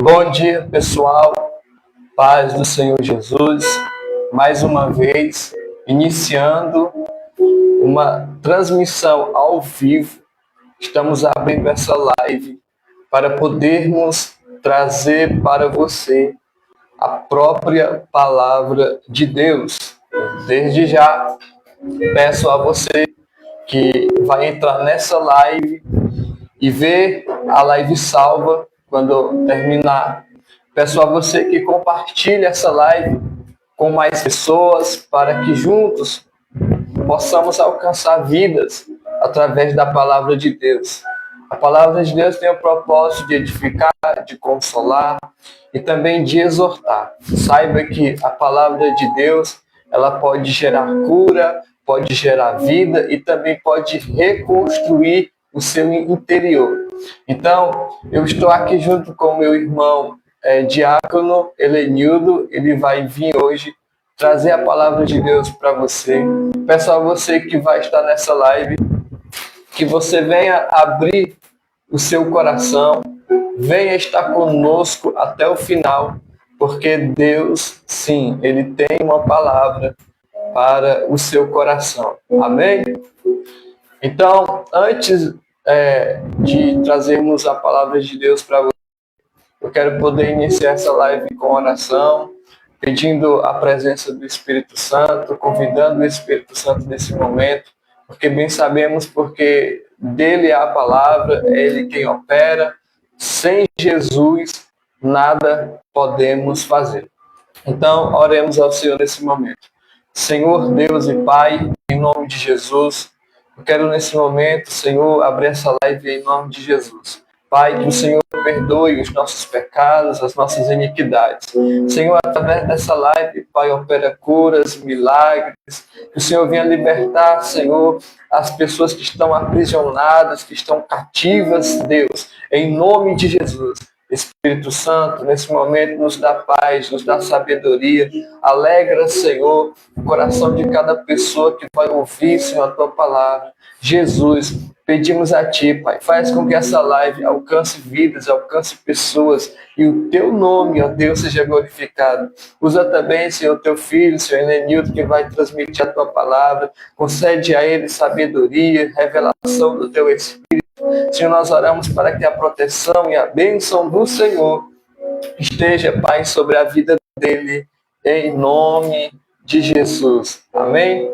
Bom dia, pessoal. Paz do Senhor Jesus. Mais uma vez, iniciando uma transmissão ao vivo. Estamos abrindo essa live para podermos trazer para você a própria palavra de Deus. Desde já, peço a você que vai entrar nessa live e ver a live salva quando terminar. Peço a você que compartilhe essa live com mais pessoas para que juntos possamos alcançar vidas através da palavra de Deus. A palavra de Deus tem o propósito de edificar, de consolar e também de exortar. Saiba que a palavra de Deus, ela pode gerar cura, pode gerar vida e também pode reconstruir o seu interior. Então, eu estou aqui junto com meu irmão Diácono Helenildo. Ele vai vir hoje trazer a palavra de Deus para você. Peço a você que vai estar nessa live, que você venha abrir o seu coração, venha estar conosco até o final, porque Deus, sim, Ele tem uma palavra para o seu coração. Amém? Então, antes de trazermos a palavra de Deus para você, eu quero poder iniciar essa live com oração, pedindo a presença do Espírito Santo, convidando o Espírito Santo nesse momento, porque bem sabemos porque dele é a palavra, é ele quem opera. Sem Jesus, nada podemos fazer. Então, oremos ao Senhor nesse momento. Senhor, Deus e Pai, em nome de Jesus, eu quero nesse momento, Senhor, abrir essa live em nome de Jesus. Pai, que o Senhor perdoe os nossos pecados, as nossas iniquidades. Senhor, através dessa live, Pai, opera curas, milagres. Que o Senhor venha libertar, Senhor, as pessoas que estão aprisionadas, que estão cativas, Deus, em nome de Jesus. Espírito Santo, nesse momento, nos dá paz, nos dá sabedoria. Alegra, Senhor, o coração de cada pessoa que vai ouvir, Senhor, a Tua palavra. Jesus, pedimos a Ti, Pai, faz com que essa live alcance vidas, alcance pessoas e o Teu nome, ó Deus, seja glorificado. Usa também, Senhor, Teu Filho, Senhor Helenildo, que vai transmitir a Tua palavra. Concede a ele sabedoria, revelação do Teu Espírito. Senhor, nós oramos para que a proteção e a bênção do Senhor esteja, Pai, sobre a vida dele, em nome de Jesus. Amém?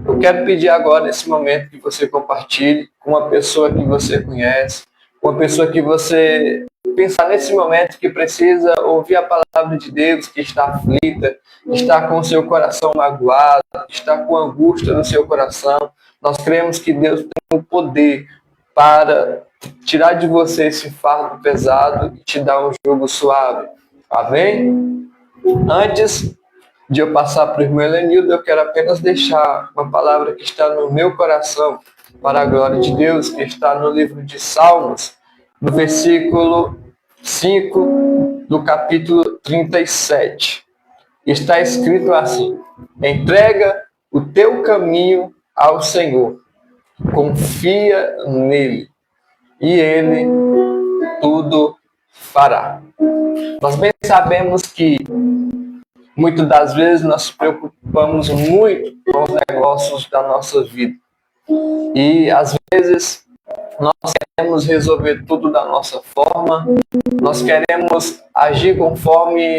Eu quero pedir agora, nesse momento, que você compartilhe com uma pessoa que você conhece, uma pessoa que você pensa nesse momento que precisa ouvir a palavra de Deus, que está aflita, que está com o seu coração magoado, que está com angústia no seu coração. Nós cremos que Deus tem o poder para tirar de você esse fardo pesado e te dar um jugo suave. Amém? Antes de eu passar para o irmão Helenildo, eu quero apenas deixar uma palavra que está no meu coração, para a glória de Deus, que está no livro de Salmos, no versículo 5 do capítulo 37. Está escrito assim: entrega o teu caminho ao Senhor, confia nele, e ele tudo fará. Nós bem sabemos que muitas das vezes nós nos preocupamos muito com os negócios da nossa vida. E às vezes nós queremos resolver tudo da nossa forma, nós queremos agir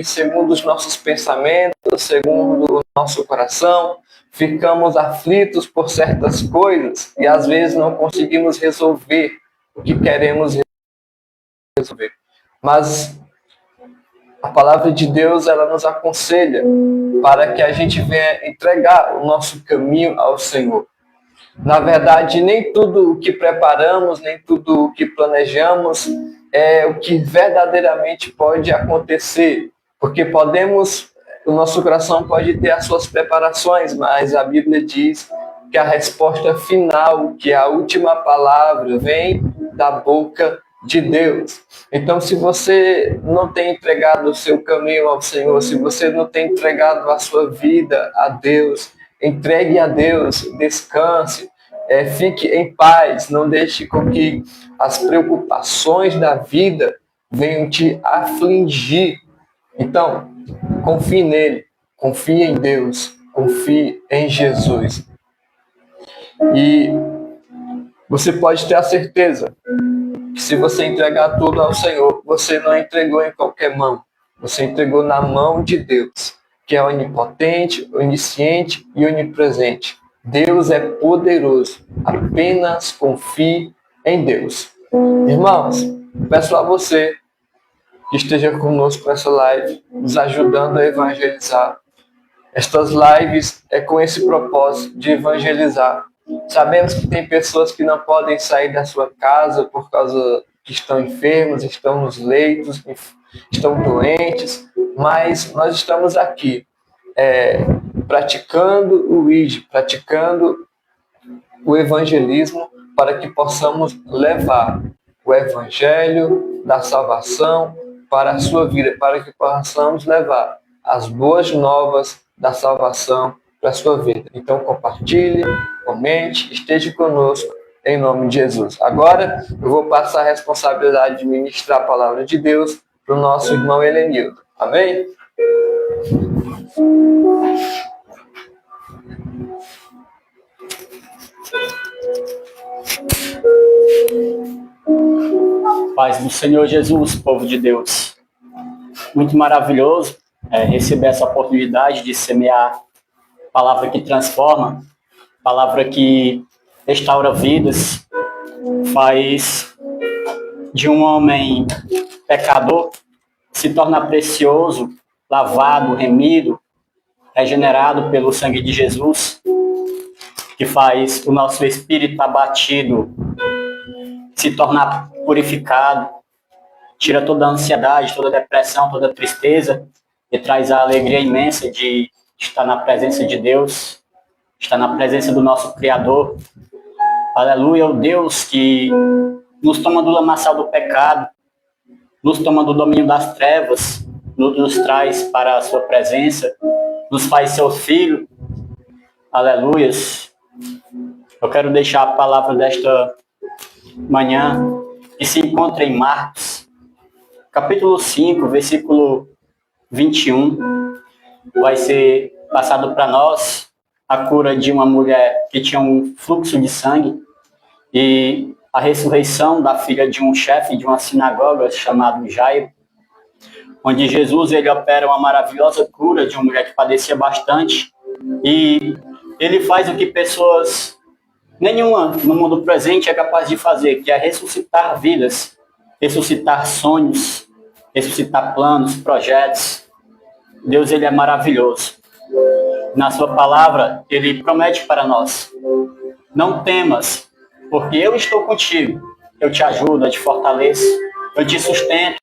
segundo os nossos pensamentos, segundo o nosso coração, ficamos aflitos por certas coisas e às vezes não conseguimos resolver o que queremos resolver. Mas a palavra de Deus, ela nos aconselha para que a gente venha entregar o nosso caminho ao Senhor. Na verdade, nem tudo o que preparamos, nem tudo o que planejamos é o que verdadeiramente pode acontecer. Porque o nosso coração pode ter as suas preparações, mas a Bíblia diz que a resposta final, que é a última palavra, vem da boca de Deus. Então, se você não tem entregado o seu caminho ao Senhor, se você não tem entregado a sua vida a Deus, entregue a Deus, descanse, fique em paz, não deixe com que as preocupações da vida venham te afligir. Então, confie nele, confie em Deus, confie em Jesus. E você pode ter a certeza que se você entregar tudo ao Senhor, você não entregou em qualquer mão, você entregou na mão de Deus, que é onipotente, onisciente e onipresente. Deus é poderoso, apenas confie em Deus. Irmãos, peço a você que esteja conosco nessa live, nos ajudando a evangelizar. Estas lives é com esse propósito de evangelizar. Sabemos que tem pessoas que não podem sair da sua casa por causa que estão enfermos, estão nos leitos, estão doentes, mas nós estamos aqui praticando o ID, praticando o evangelismo para que possamos levar o evangelho da salvação para a sua vida, para que possamos levar as boas novas da salvação para a sua vida. Então compartilhe, comente, esteja conosco em nome de Jesus. Agora eu vou passar a responsabilidade de ministrar a palavra de Deus para o nosso irmão Helenildo. Amém? Paz do Senhor Jesus, povo de Deus. Muito maravilhoso receber essa oportunidade de semear palavra que transforma, palavra que restaura vidas, faz de um homem pecador se tornar precioso, lavado, remido, regenerado pelo sangue de Jesus, que faz o nosso espírito abatido se tornar purificado, tira toda a ansiedade, toda a depressão, toda a tristeza e traz a alegria imensa de estar na presença de Deus, estar na presença do nosso Criador. Aleluia, o Deus que nos toma do lamaçal do pecado, nos toma do domínio das trevas, nos traz para a sua presença, nos faz seu filho. Aleluias. Eu quero deixar a palavra desta manhã, que se encontra em Marcos, capítulo 5, versículo 21, vai ser passado para nós a cura de uma mulher que tinha um fluxo de sangue e a ressurreição da filha de um chefe de uma sinagoga chamado Jairo, onde Jesus ele opera uma maravilhosa cura de uma mulher que padecia bastante e ele faz o que pessoas nenhuma no mundo presente é capaz de fazer, que é ressuscitar vidas, ressuscitar sonhos, ressuscitar planos, projetos. Deus ele é maravilhoso. Na sua palavra, ele promete para nós: não temas, porque eu estou contigo. Eu te ajudo, eu te fortaleço, eu te sustento,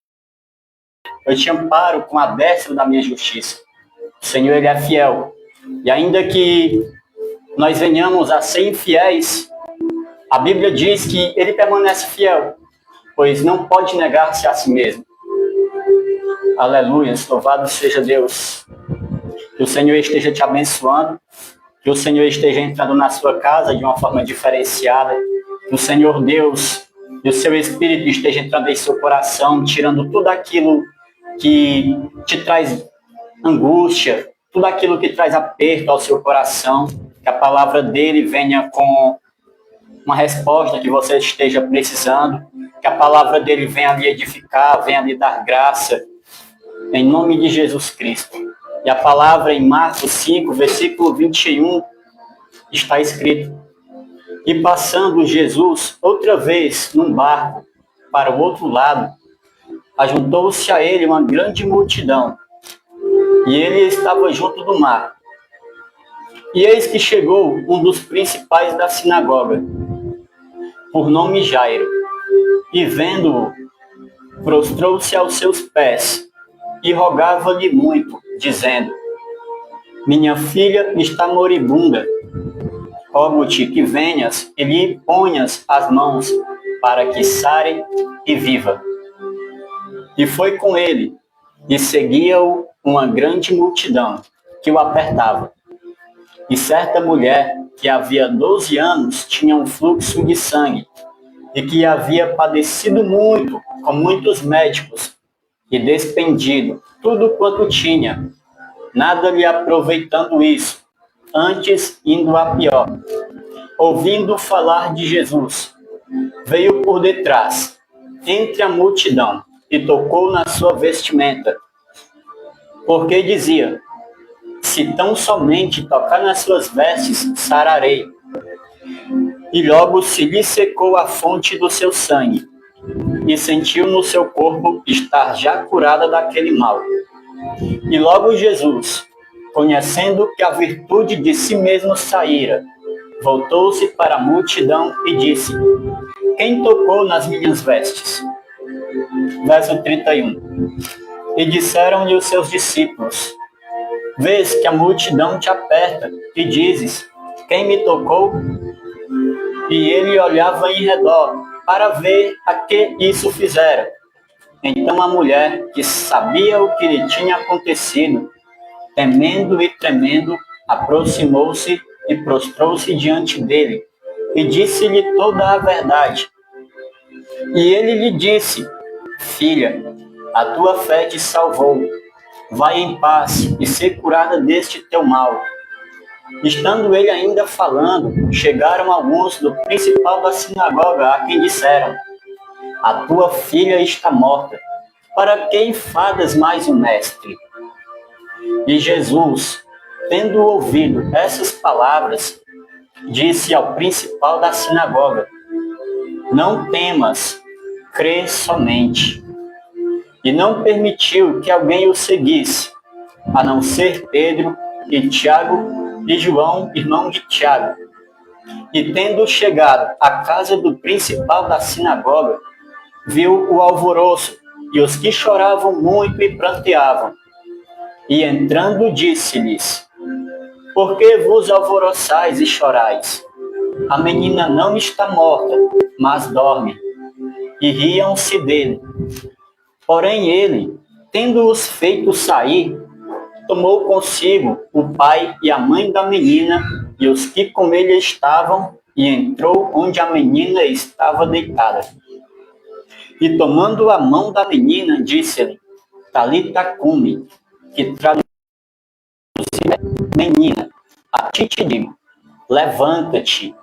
eu te amparo com a destra da minha justiça. O Senhor ele é fiel. E ainda que nós venhamos a ser infiéis, a Bíblia diz que ele permanece fiel, pois não pode negar-se a si mesmo. Aleluia, louvado seja Deus. Que o Senhor esteja te abençoando, que o Senhor esteja entrando na sua casa de uma forma diferenciada, que o Senhor Deus e o seu Espírito esteja entrando em seu coração, tirando tudo aquilo que te traz angústia, tudo aquilo que traz aperto ao seu coração, que a palavra dele venha com uma resposta que você esteja precisando, que a palavra dele venha lhe edificar, venha lhe dar graça, em nome de Jesus Cristo. E a palavra em Marcos 5, versículo 21, está escrito: e passando Jesus outra vez num barco para o outro lado, ajuntou-se a ele uma grande multidão, e ele estava junto do mar. E eis que chegou um dos principais da sinagoga, por nome Jairo, e vendo-o, prostrou-se aos seus pés e rogava-lhe muito, dizendo: minha filha está moribunda, rogo-te que venhas e lhe ponhas as mãos para que sare e viva. E foi com ele, e seguia-o uma grande multidão que o apertava. E certa mulher, que havia 12 anos tinha um fluxo de sangue e que havia padecido muito com muitos médicos e despendido tudo quanto tinha, nada lhe aproveitando isso, antes indo a pior. Ouvindo falar de Jesus, veio por detrás, entre a multidão, e tocou na sua vestimenta, porque dizia: se tão somente tocar nas suas vestes, sararei. E logo se lhe secou a fonte do seu sangue, e sentiu no seu corpo estar já curada daquele mal. E logo Jesus, conhecendo que a virtude de si mesmo saíra, voltou-se para a multidão e disse: quem tocou nas minhas vestes? Verso 31. E disseram-lhe os seus discípulos: vês que a multidão te aperta, e dizes: quem me tocou? E ele olhava em redor, para ver a que isso fizera. Então a mulher, que sabia o que lhe tinha acontecido, temendo e tremendo, aproximou-se e prostrou-se diante dele, e disse-lhe toda a verdade. E ele lhe disse: filha, a tua fé te salvou. Vai em paz e ser curada deste teu mal. Estando ele ainda falando, chegaram alguns do principal da sinagoga, a quem disseram: a tua filha está morta. Para que enfadas mais o mestre? E Jesus, tendo ouvido essas palavras, disse ao principal da sinagoga: não temas, crê somente. E não permitiu que alguém o seguisse, a não ser Pedro e Tiago e João, irmão de Tiago. E tendo chegado à casa do principal da sinagoga, viu o alvoroço e os que choravam muito e pranteavam. E entrando disse-lhes: por que vos alvoroçais e chorais? A menina não está morta, mas dorme. E riam-se dele. Porém ele, tendo-os feito sair, tomou consigo o pai e a mãe da menina e os que com ele estavam, e entrou onde a menina estava deitada. E tomando a mão da menina, disse-lhe: Talita cumi, que traduz: menina, a ti te digo, levanta-te.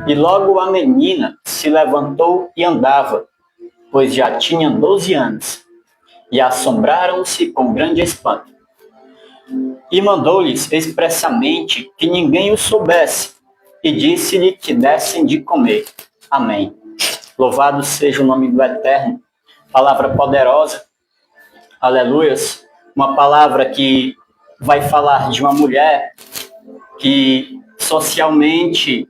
E logo a menina se levantou e andava, pois já tinha 12 anos, e assombraram-se com grande espanto. E mandou-lhes expressamente que ninguém o soubesse, e disse-lhe que dessem de comer. Amém. Louvado seja o nome do Eterno. Palavra poderosa. Aleluias. Uma palavra que vai falar de uma mulher que socialmente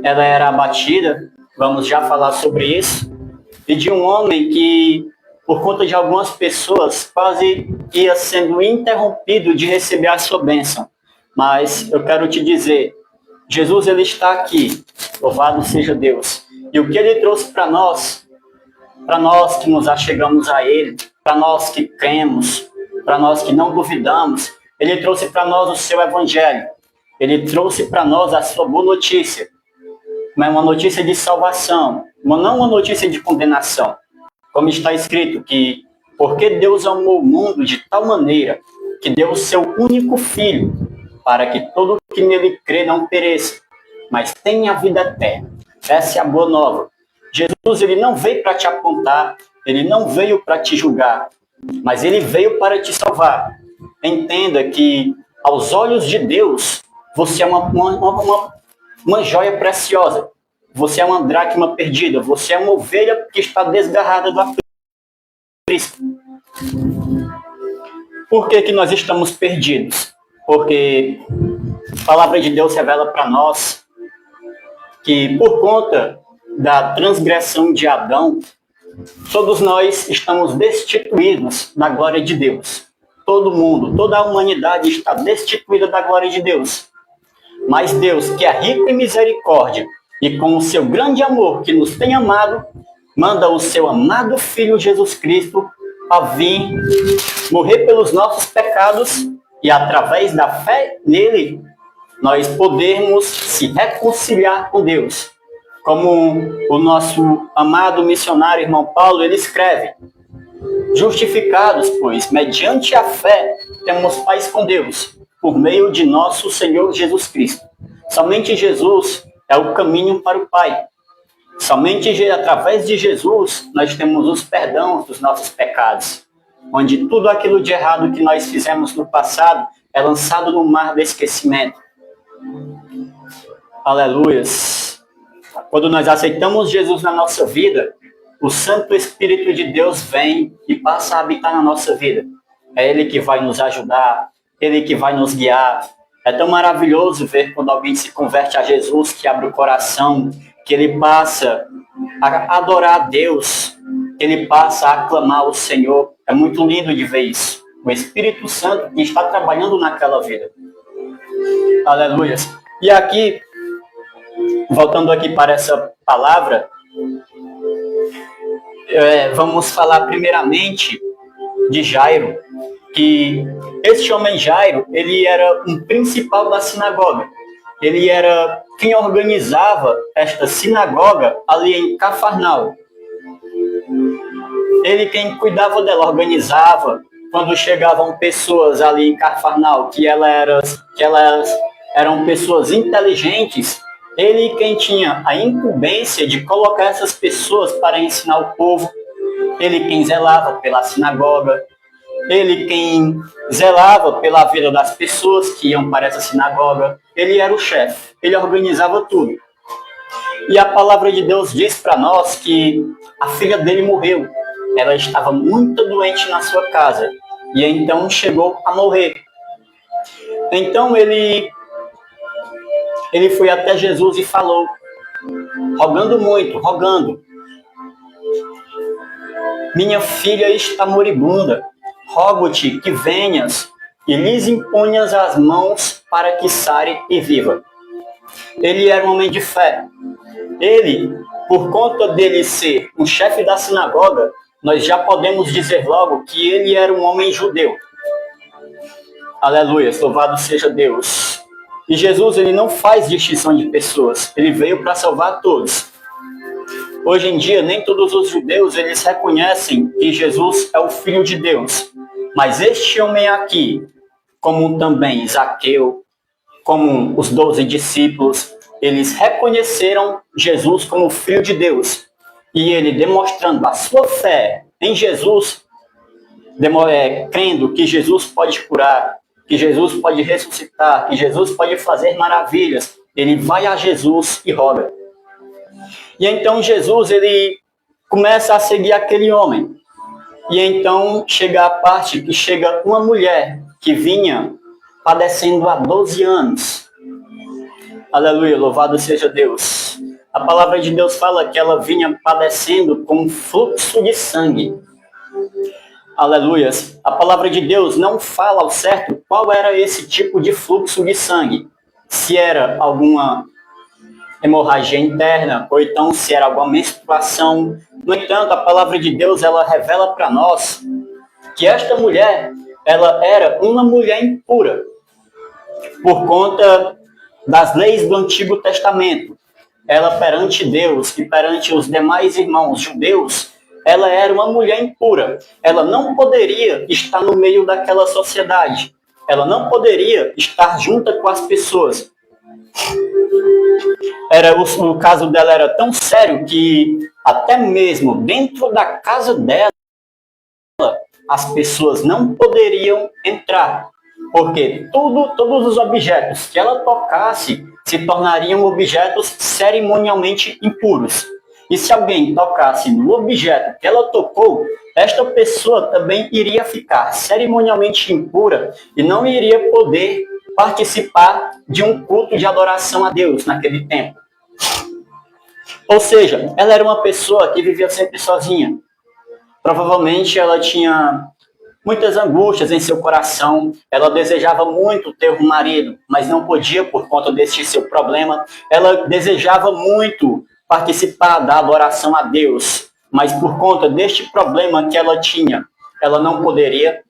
ela era abatida. Vamos já falar sobre isso. E de um homem que, por conta de algumas pessoas, quase ia sendo interrompido de receber a sua bênção. Mas eu quero te dizer, Jesus ele está aqui, louvado seja Deus. E o que ele trouxe para nós que nos achegamos a ele, para nós que cremos, para nós que não duvidamos, ele trouxe para nós o seu evangelho. Ele trouxe para nós a sua boa notícia. Uma notícia de salvação, não uma notícia de condenação. Como está escrito que, porque Deus amou o mundo de tal maneira que deu o seu único filho, para que todo que nele crê não pereça, mas tenha a vida eterna. Essa é a boa nova. Jesus ele não veio para te apontar, ele não veio para te julgar, mas ele veio para te salvar. Entenda que, aos olhos de Deus, você é uma joia preciosa. Você é uma dracma perdida. Você é uma ovelha que está desgarrada do aprisco. Por que nós estamos perdidos? Porque a palavra de Deus revela para nós que, por conta da transgressão de Adão, todos nós estamos destituídos da glória de Deus. Todo mundo, toda a humanidade está destituída da glória de Deus. Mas Deus, que é rico em misericórdia, e com o seu grande amor que nos tem amado, manda o seu amado Filho Jesus Cristo a vir morrer pelos nossos pecados e, através da fé nele, nós podermos se reconciliar com Deus. Como o nosso amado missionário irmão Paulo, ele escreve: justificados, pois, mediante a fé, temos paz com Deus, por meio de nosso Senhor Jesus Cristo. Somente Jesus é o caminho para o Pai. Somente através de Jesus nós temos os perdões dos nossos pecados, onde tudo aquilo de errado que nós fizemos no passado é lançado no mar do esquecimento. Aleluias! Quando nós aceitamos Jesus na nossa vida, o Santo Espírito de Deus vem e passa a habitar na nossa vida. É Ele que vai nos ajudar, Ele que vai nos guiar. É tão maravilhoso ver quando alguém se converte a Jesus, que abre o coração, que ele passa a adorar a Deus, que ele passa a aclamar o Senhor. É muito lindo de ver isso. O Espírito Santo que está trabalhando naquela vida. Aleluias. E aqui, voltando aqui para essa palavra, vamos falar primeiramente de Jairo, que este homem Jairo, ele era um principal da sinagoga. Ele era quem organizava esta sinagoga ali em Cafarnaum. Ele quem cuidava dela, organizava. Quando chegavam pessoas ali em Cafarnaum, que elas eram pessoas inteligentes, ele quem tinha a incumbência de colocar essas pessoas para ensinar o povo. Ele quem zelava pela sinagoga. Ele quem zelava pela vida das pessoas que iam para essa sinagoga. Ele era o chefe, ele organizava tudo. E a palavra de Deus diz para nós que a filha dele morreu. Ela estava muito doente na sua casa. E então chegou a morrer. Então ele foi até Jesus e falou, rogando muito, rogando: minha filha está moribunda. Rogo-te que venhas e lhes imponhas as mãos para que sare e viva. Ele era um homem de fé. Ele, por conta dele ser um chefe da sinagoga, nós já podemos dizer logo que ele era um homem judeu. Aleluia, louvado seja Deus. E Jesus, ele não faz distinção de pessoas. Ele veio para salvar todos. Hoje em dia, nem todos os judeus, eles reconhecem que Jesus é o Filho de Deus. Mas este homem aqui, como também Zaqueu, como os 12 discípulos, eles reconheceram Jesus como o Filho de Deus. E ele, demonstrando a sua fé em Jesus, crendo que Jesus pode curar, que Jesus pode ressuscitar, que Jesus pode fazer maravilhas, ele vai a Jesus e roga. E então Jesus, ele começa a seguir aquele homem. E então chega a parte que chega uma mulher que vinha padecendo há 12 anos. Aleluia, louvado seja Deus. A palavra de Deus fala que ela vinha padecendo com um fluxo de sangue. Aleluias. A palavra de Deus não fala ao certo qual era esse tipo de fluxo de sangue. Se era alguma hemorragia interna, ou então se era alguma menstruação. No entanto, a palavra de Deus, ela revela para nós que esta mulher, ela era uma mulher impura, por conta das leis do Antigo Testamento. Ela, perante Deus e perante os demais irmãos judeus, ela era uma mulher impura. Ela não poderia estar no meio daquela sociedade. Ela não poderia estar junto com as pessoas. O caso dela era tão sério que até mesmo dentro da casa dela as pessoas não poderiam entrar, porque todos os objetos que ela tocasse se tornariam objetos cerimonialmente impuros. E se alguém tocasse no objeto que ela tocou, esta pessoa também iria ficar cerimonialmente impura e não iria poder participar de um culto de adoração a Deus naquele tempo. Ou seja, ela era uma pessoa que vivia sempre sozinha. Provavelmente ela tinha muitas angústias em seu coração. Ela desejava muito ter um marido, mas não podia por conta deste seu problema. Ela desejava muito participar da adoração a Deus, mas por conta deste problema que ela tinha, ela não poderia.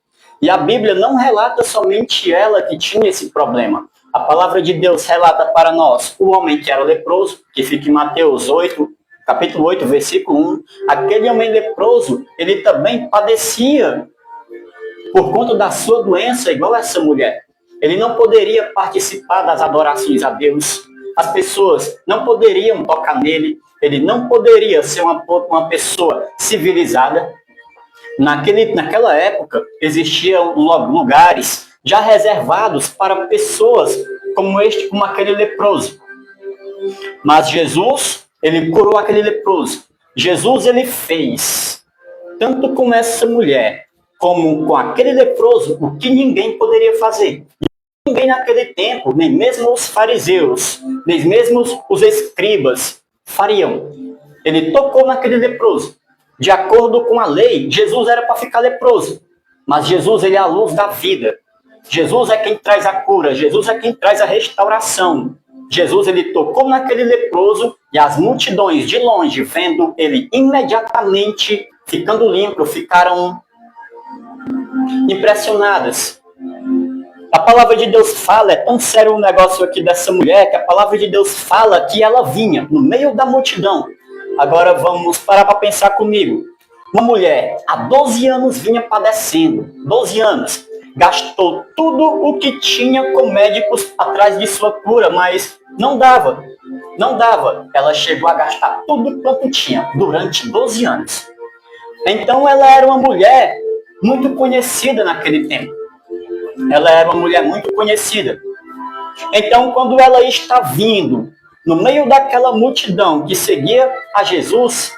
E a Bíblia não relata somente ela que tinha esse problema. A palavra de Deus relata para nós o homem que era leproso, que fica em Mateus 8, capítulo 8, versículo 1. Aquele homem leproso, ele também padecia por conta da sua doença, igual essa mulher. Ele não poderia participar das adorações a Deus. As pessoas não poderiam tocar nele. Ele não poderia ser uma pessoa civilizada. Naquela época, existiam lugares já reservados para pessoas como aquele leproso. Mas Jesus, ele curou aquele leproso. Jesus, ele fez, tanto com essa mulher, como com aquele leproso, o que ninguém poderia fazer. Ninguém naquele tempo, nem mesmo os fariseus, nem mesmo os escribas fariam. Ele tocou naquele leproso. De acordo com a lei, Jesus era para ficar leproso. Mas Jesus, ele é a luz da vida. Jesus é quem traz a cura. Jesus é quem traz a restauração. Jesus, ele tocou naquele leproso e as multidões de longe, vendo ele imediatamente ficando limpo, ficaram impressionadas. A palavra de Deus fala, é tão sério o negócio aqui dessa mulher, que a palavra de Deus fala que ela vinha no meio da multidão. Agora vamos parar para pensar comigo. Uma mulher, há 12 anos vinha padecendo, 12 anos, gastou tudo o que tinha com médicos atrás de sua cura, mas não dava. Ela chegou a gastar tudo quanto tinha durante 12 anos. Então ela era uma mulher muito conhecida naquele tempo. Ela era uma mulher muito conhecida. Então, quando ela está vindo no meio daquela multidão que seguia a Jesus,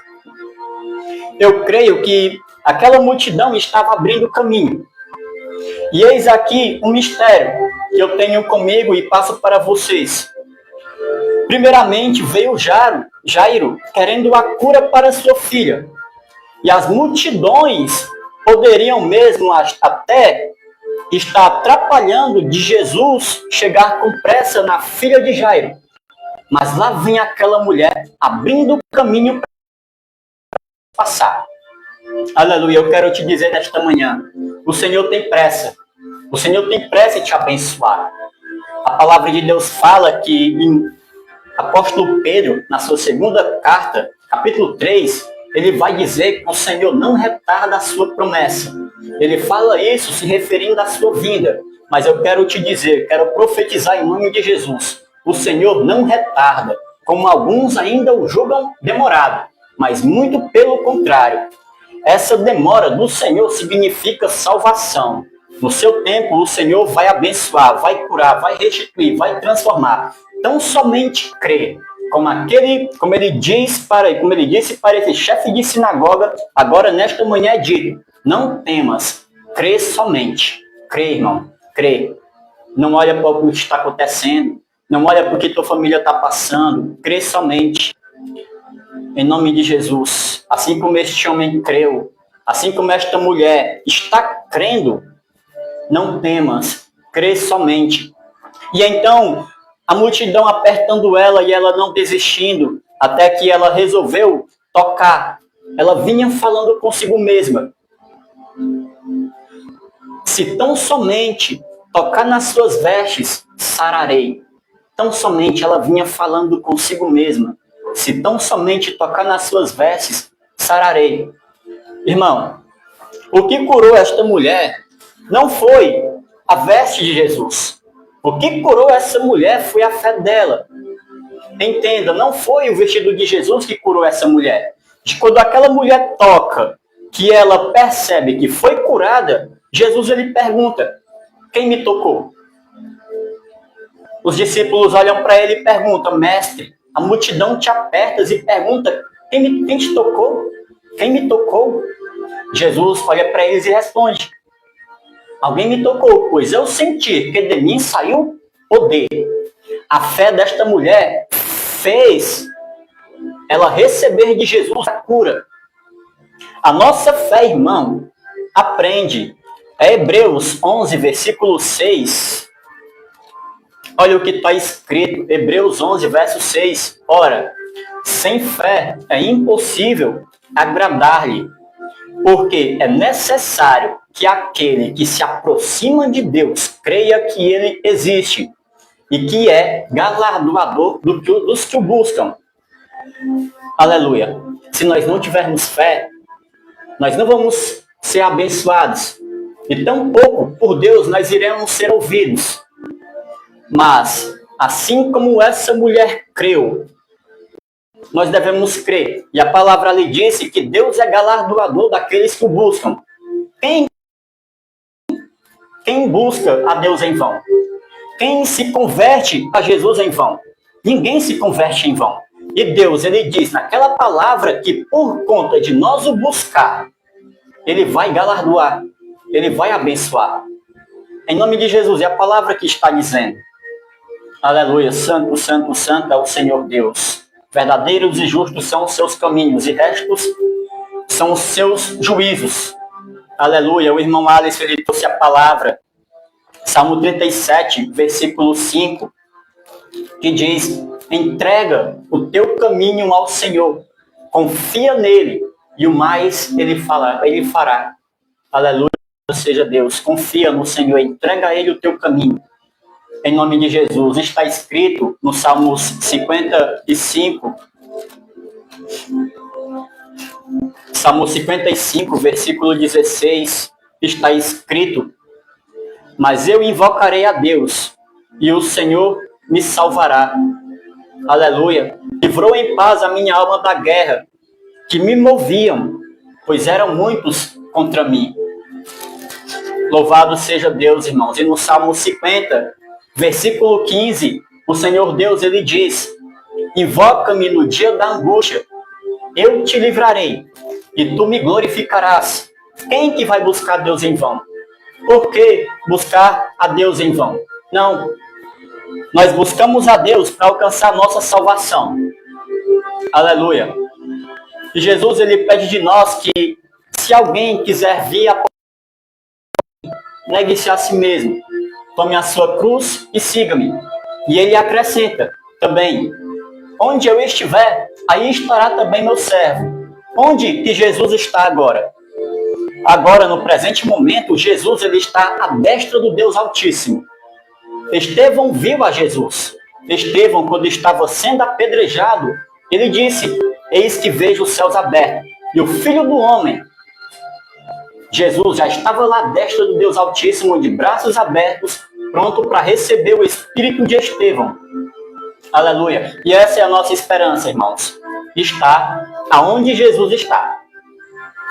eu creio que aquela multidão estava abrindo caminho. E eis aqui um mistério que eu tenho comigo e passo para vocês. Primeiramente, veio Jairo querendo a cura para sua filha. E as multidões poderiam mesmo até estar atrapalhando de Jesus chegar com pressa na filha de Jairo. Mas lá vem aquela mulher abrindo o caminho para passar. Aleluia, eu quero te dizer nesta manhã, o Senhor tem pressa. O Senhor tem pressa em te abençoar. A palavra de Deus fala que em apóstolo Pedro, na sua segunda carta, capítulo 3, ele vai dizer que o Senhor não retarda a sua promessa. Ele fala isso se referindo à sua vinda. Mas eu quero te dizer, quero profetizar em nome de Jesus. O Senhor não retarda, como alguns ainda o julgam demorado, mas muito pelo contrário. Essa demora do Senhor significa salvação. No seu tempo, o Senhor vai abençoar, vai curar, vai restituir, vai transformar. Então somente crê. Como ele disse para esse chefe de sinagoga, agora nesta manhã é dito, não temas, crê somente. Crê, irmão, crê. Não olha para o que está acontecendo, não olha para o que tua família está passando, crê somente. Em nome de Jesus, assim como este homem creu, assim como esta mulher está crendo, não temas, crê somente. E então, a multidão apertando ela e ela não desistindo, até que ela resolveu tocar. Ela vinha falando consigo mesma. Se tão somente tocar nas suas vestes, sararei. Tão somente ela vinha falando consigo mesma. Se tão somente tocar nas suas vestes, sararei. Irmão, o que curou esta mulher não foi a veste de Jesus. O que curou essa mulher foi a fé dela. Entenda, não foi o vestido de Jesus que curou essa mulher. Quando aquela mulher toca, que ela percebe que foi curada, Jesus ele pergunta, quem me tocou? Os discípulos olham para ele e perguntam, mestre, a multidão te aperta e pergunta, quem te tocou? Quem me tocou? Jesus olha para eles e responde, alguém me tocou, pois eu senti que de mim saiu poder. A fé desta mulher fez ela receber de Jesus a cura. A nossa fé, irmão, aprende. É Hebreus 11, versículo 6. Olha o que está escrito, Hebreus 11, verso 6. Ora, sem fé é impossível agradar-lhe, porque é necessário que aquele que se aproxima de Deus creia que ele existe e que é galardoador dos que o buscam. Aleluia. Se nós não tivermos fé, nós não vamos ser abençoados. E tampouco por Deus nós iremos ser ouvidos. Mas, assim como essa mulher creu, nós devemos crer. E a palavra lhe disse que Deus é galardoador daqueles que o buscam. Quem busca a Deus em vão? Quem se converte a Jesus em vão? Ninguém se converte em vão. E Deus, ele diz naquela palavra que por conta de nós o buscar, ele vai galardoar, ele vai abençoar. Em nome de Jesus, é a palavra que está dizendo. Aleluia, santo, santo, santo é o Senhor Deus. Verdadeiros e justos são os seus caminhos, e restos são os seus juízos. Aleluia, o irmão Alisson, ele trouxe a palavra. Salmo 37, versículo 5, que diz: entrega o teu caminho ao Senhor, confia nele, e o mais ele fará. Aleluia, seja Deus, confia no Senhor, entrega a ele o teu caminho. Em nome de Jesus, está escrito no Salmos 55, Salmo 55, versículo 16, está escrito: mas eu invocarei a Deus, e o Senhor me salvará. Aleluia. Livrou em paz a minha alma da guerra, que me moviam, pois eram muitos contra mim. Louvado seja Deus, irmãos. E no Salmo 50, versículo 15, o Senhor Deus, ele diz: invoca-me no dia da angústia, eu te livrarei, e tu me glorificarás. Quem que vai buscar Deus em vão? Por que buscar a Deus em vão? Não. Nós buscamos a Deus para alcançar a nossa salvação. Aleluia. E Jesus, ele pede de nós que, se alguém quiser vir após mim, negue-se a si mesmo, tome a sua cruz e siga-me. E ele acrescenta também: onde eu estiver, aí estará também meu servo. Onde que Jesus está agora? Agora, no presente momento, Jesus, ele está à destra do Deus Altíssimo. Estevão viu a Jesus. Estevão, quando estava sendo apedrejado, ele disse: eis que vejo os céus abertos, e o Filho do Homem. Jesus já estava lá à destra do Deus Altíssimo, de braços abertos, pronto para receber o espírito de Estevão. Aleluia. E essa é a nossa esperança, irmãos. Está aonde Jesus está.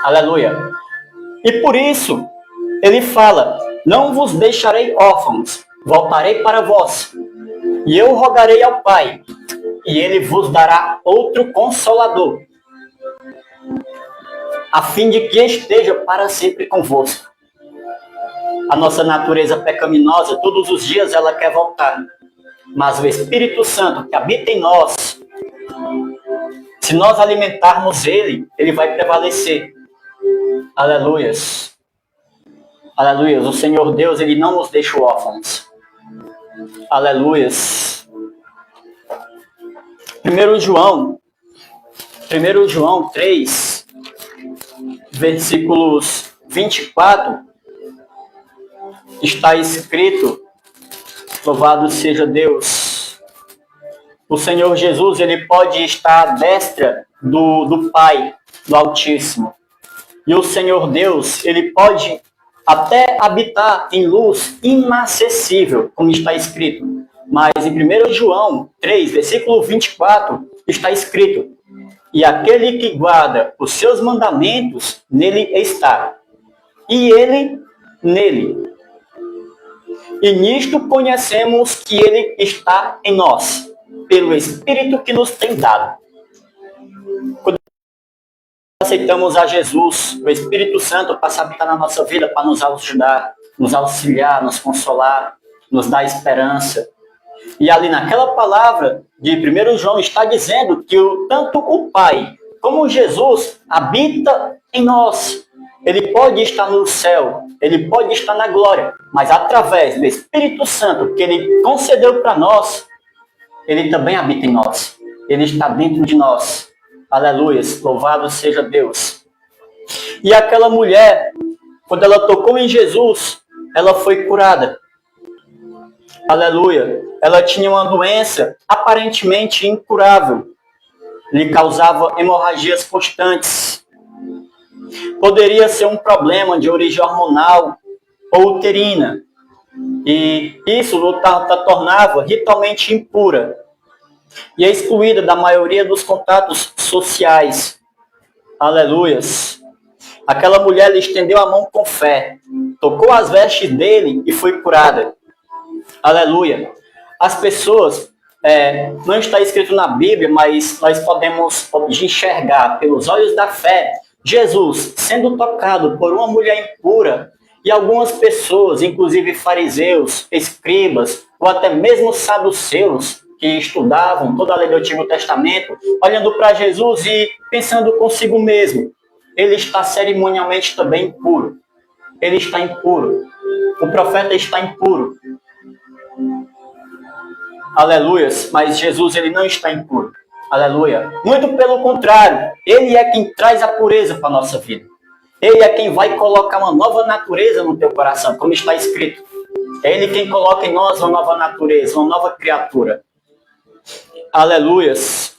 Aleluia. E por isso, ele fala: não vos deixarei órfãos, voltarei para vós. E eu rogarei ao Pai, e ele vos dará outro Consolador, a fim de que esteja para sempre convosco. A nossa natureza pecaminosa, todos os dias ela quer voltar. Mas o Espírito Santo que habita em nós, se nós alimentarmos ele, ele vai prevalecer. Aleluias. Aleluias. O Senhor Deus, ele não nos deixa órfãos. Aleluias. 1 João 3, versículos 24, está escrito: louvado seja Deus. O Senhor Jesus, ele pode estar à destra do Pai, do Altíssimo. E o Senhor Deus, ele pode até habitar em luz inacessível, como está escrito. Mas em 1 João 3, versículo 24, está escrito: e aquele que guarda os seus mandamentos, nele está, e ele nele. E nisto conhecemos que ele está em nós, pelo Espírito que nos tem dado. Quando aceitamos a Jesus, o Espírito Santo passa a habitar na nossa vida para nos ajudar, nos auxiliar, nos consolar, nos dar esperança. E ali naquela palavra de 1 João está dizendo que tanto o Pai como Jesus habita em nós. Ele pode estar no céu, ele pode estar na glória, mas através do Espírito Santo que ele concedeu para nós, ele também habita em nós. Ele está dentro de nós. Aleluia, louvado seja Deus. E aquela mulher, quando ela tocou em Jesus, ela foi curada. Aleluia. Ela tinha uma doença aparentemente incurável. Lhe causava hemorragias constantes. Poderia ser um problema de origem hormonal ou uterina. E isso a tornava ritualmente impura e excluída da maioria dos contatos sociais. Aleluias. Aquela mulher lhe estendeu a mão com fé, tocou as vestes dele e foi curada. Aleluia. As pessoas, não está escrito na Bíblia, mas nós podemos enxergar pelos olhos da fé Jesus sendo tocado por uma mulher impura e algumas pessoas, inclusive fariseus, escribas ou até mesmo saduceus, que estudavam toda a lei do Antigo Testamento, olhando para Jesus e pensando consigo mesmo, ele está cerimonialmente também impuro. Ele está impuro. O profeta está impuro. Aleluias. Mas Jesus, ele não está impuro. Aleluia. Muito pelo contrário. Ele é quem traz a pureza para a nossa vida. Ele é quem vai colocar uma nova natureza no teu coração, como está escrito. É Ele quem coloca em nós uma nova natureza, uma nova criatura. Aleluias.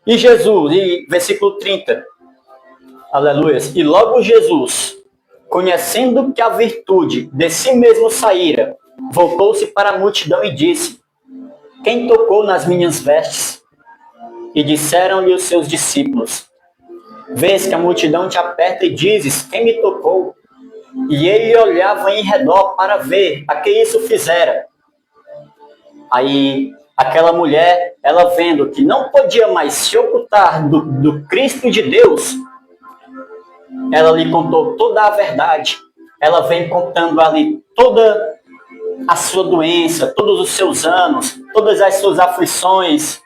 E Jesus, e versículo 30. Aleluias. E logo Jesus, conhecendo que a virtude de si mesmo saíra, voltou-se para a multidão e disse: quem tocou nas minhas vestes? E disseram-lhe os seus discípulos: vês que a multidão te aperta e dizes: quem me tocou? E ele olhava em redor para ver a que isso fizera. Aí aquela mulher, ela vendo que não podia mais se ocultar do Cristo de Deus, ela lhe contou toda a verdade. Ela vem contando ali toda a sua doença, todos os seus anos, todas as suas aflições.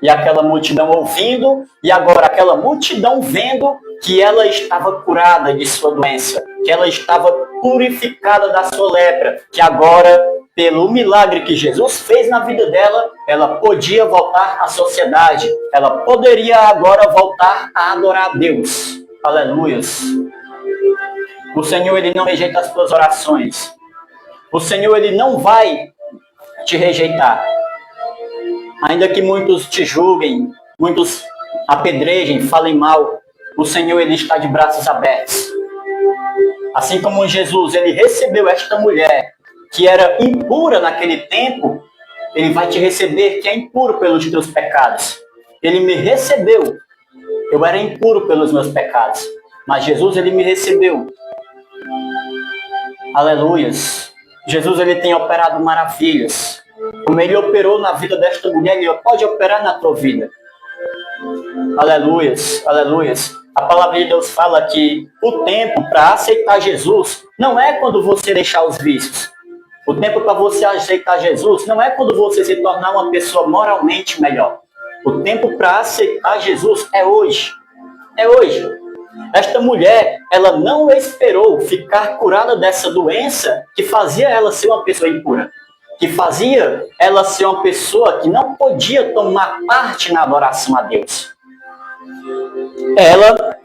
E aquela multidão ouvindo, e agora aquela multidão vendo que ela estava curada de sua doença, que ela estava purificada da sua lepra, que agora, pelo milagre que Jesus fez na vida dela, ela podia voltar à sociedade, ela poderia agora voltar a adorar a Deus. Aleluias. O Senhor, ele não rejeita as tuas orações. O Senhor, ele não vai te rejeitar. Ainda que muitos te julguem, muitos apedrejem, falem mal, o Senhor, ele está de braços abertos. Assim como Jesus, ele recebeu esta mulher, que era impura naquele tempo, ele vai te receber, que é impuro pelos teus pecados. Ele me recebeu. Eu era impuro pelos meus pecados, mas Jesus, ele me recebeu. Aleluias. Jesus, ele tem operado maravilhas. Como ele operou na vida desta mulher, ele pode operar na tua vida. Aleluias, aleluias. A palavra de Deus fala que o tempo para aceitar Jesus não é quando você deixar os vícios. O tempo para você aceitar Jesus não é quando você se tornar uma pessoa moralmente melhor. O tempo para aceitar Jesus é hoje. É hoje. Esta mulher, ela não esperou ficar curada dessa doença que fazia ela ser uma pessoa impura, que fazia ela ser uma pessoa que não podia tomar parte na adoração a Deus. Ela,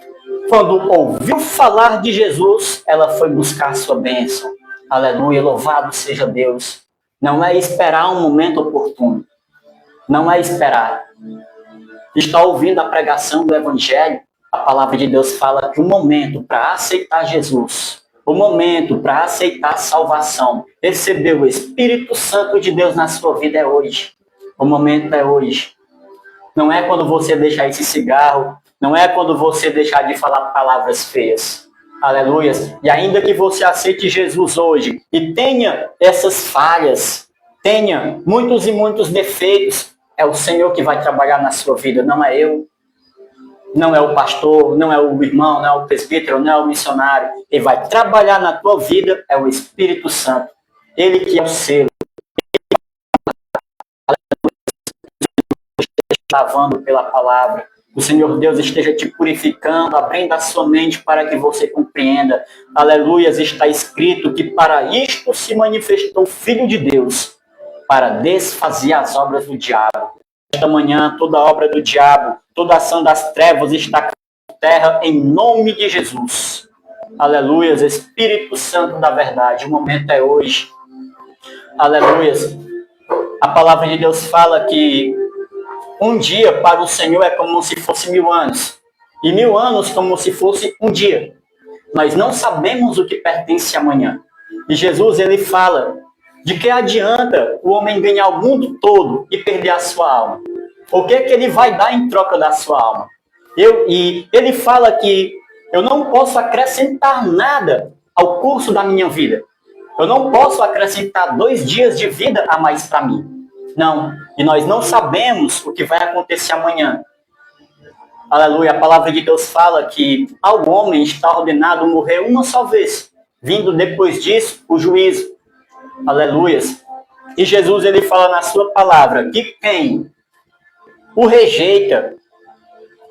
quando ouviu falar de Jesus, ela foi buscar a sua bênção. Aleluia, louvado seja Deus. Não é esperar um momento oportuno. Não é esperar. Está ouvindo a pregação do Evangelho? A palavra de Deus fala que o momento para aceitar Jesus, o momento para aceitar a salvação, receber o Espírito Santo de Deus na sua vida é hoje. O momento é hoje. Não é quando você deixar esse cigarro, não é quando você deixar de falar palavras feias. Aleluia. E ainda que você aceite Jesus hoje e tenha essas falhas, tenha muitos e muitos defeitos, é o Senhor que vai trabalhar na sua vida, não é eu. Não é o pastor, não é o irmão, não é o presbítero, não é o missionário. Ele vai trabalhar na tua vida, é o Espírito Santo. Ele que é o selo. Lavando pela palavra. O Senhor Deus esteja te purificando, abrindo a sua mente para que você compreenda. Aleluias, está escrito que para isto se manifestou o Filho de Deus, para desfazer as obras do diabo. Esta manhã, toda obra do diabo, toda ação das trevas está na terra em nome de Jesus. Aleluias, Espírito Santo da verdade, o momento é hoje. Aleluias. A palavra de Deus fala que um dia para o Senhor é como se fosse 1000 anos. E 1000 anos como se fosse um dia. Nós não sabemos o que pertence amanhã. E Jesus, ele fala de que adianta o homem ganhar o mundo todo e perder a sua alma. O que é que ele vai dar em troca da sua alma? E ele fala que eu não posso acrescentar nada ao curso da minha vida. Eu não posso acrescentar 2 dias de vida a mais para mim. Não. E nós não sabemos o que vai acontecer amanhã. Aleluia. A palavra de Deus fala que ao homem está ordenado morrer uma só vez, vindo depois disso o juízo. Aleluias. E Jesus, ele fala na sua palavra que quem o rejeita,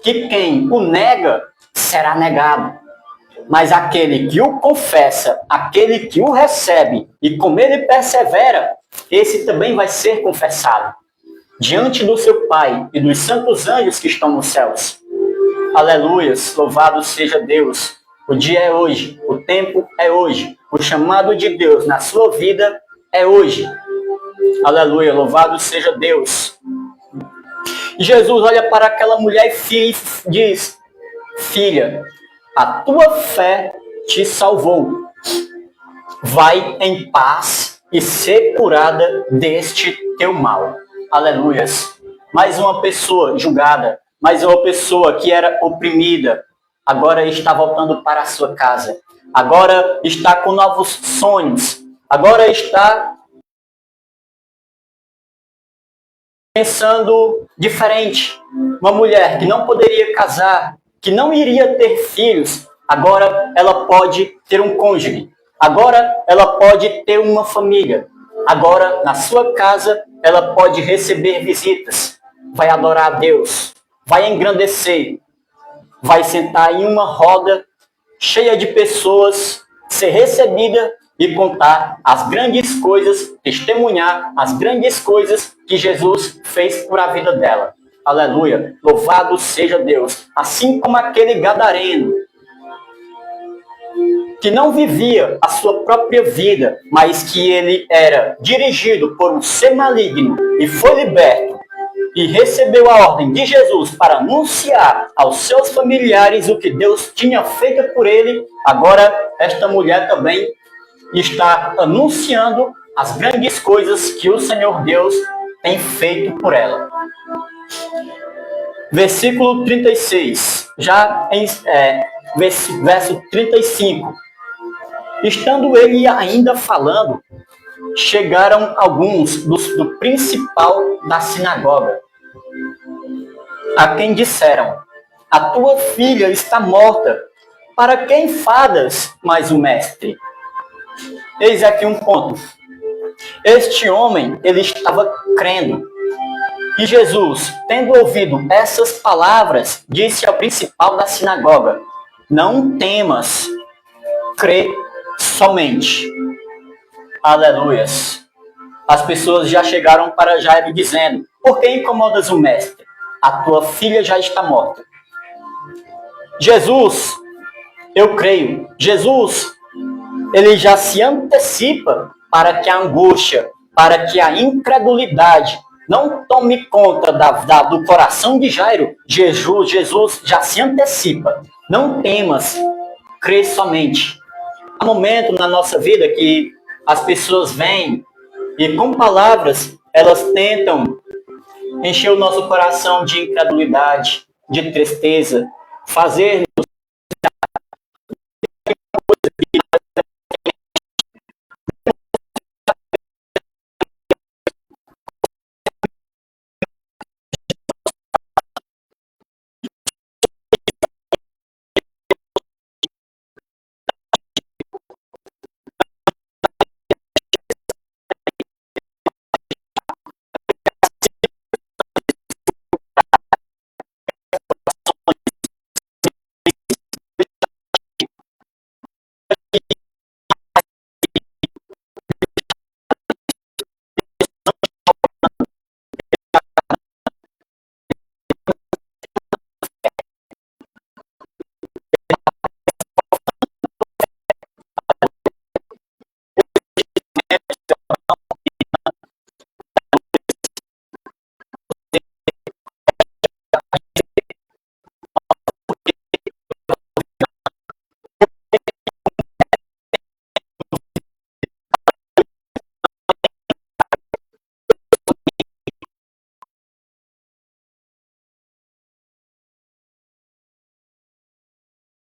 que quem o nega, será negado. Mas aquele que o confessa, aquele que o recebe e como ele persevera, esse também vai ser confessado diante do seu Pai e dos santos anjos que estão nos céus. Aleluias, louvado seja Deus. O dia é hoje, o tempo é hoje, o chamado de Deus na sua vida é hoje. Aleluia, louvado seja Deus. E Jesus olha para aquela mulher e diz: filha, a tua fé te salvou. Vai em paz e ser curada deste teu mal. Aleluias. Mais uma pessoa julgada, mais uma pessoa que era oprimida, agora está voltando para a sua casa. Agora está com novos sonhos. Agora está pensando diferente. Uma mulher que não poderia casar, que não iria ter filhos, agora ela pode ter um cônjuge. Agora ela pode ter uma família. Agora, na sua casa, ela pode receber visitas. Vai adorar a Deus. Vai engrandecer. Vai sentar em uma roda cheia de pessoas, ser recebida e contar as grandes coisas, testemunhar as grandes coisas que Jesus fez por a vida dela. Aleluia. Louvado seja Deus. Assim como aquele gadareno, que não vivia a sua própria vida, mas que ele era dirigido por um ser maligno e foi liberto e recebeu a ordem de Jesus para anunciar aos seus familiares o que Deus tinha feito por ele. Agora esta mulher também está anunciando as grandes coisas que o Senhor Deus tem feito por ela. Versículo 36, verso 35. Estando ele ainda falando, chegaram alguns do principal da sinagoga, a quem disseram: a tua filha está morta, para que enfadas mais o mestre? Eis aqui um ponto. Este homem, ele estava crendo. E Jesus, tendo ouvido essas palavras, disse ao principal da sinagoga: não temas, crê somente. Aleluias. As pessoas já chegaram para Jairo dizendo: por que incomodas o mestre? A tua filha já está morta. Jesus, eu creio, Jesus, ele já se antecipa para que a angústia, para que a incredulidade não tome conta do coração de Jairo. Jesus já se antecipa. Não temas, crê somente. Há momento na nossa vida que as pessoas vêm e com palavras elas tentam encher o nosso coração de incredulidade, de tristeza, fazer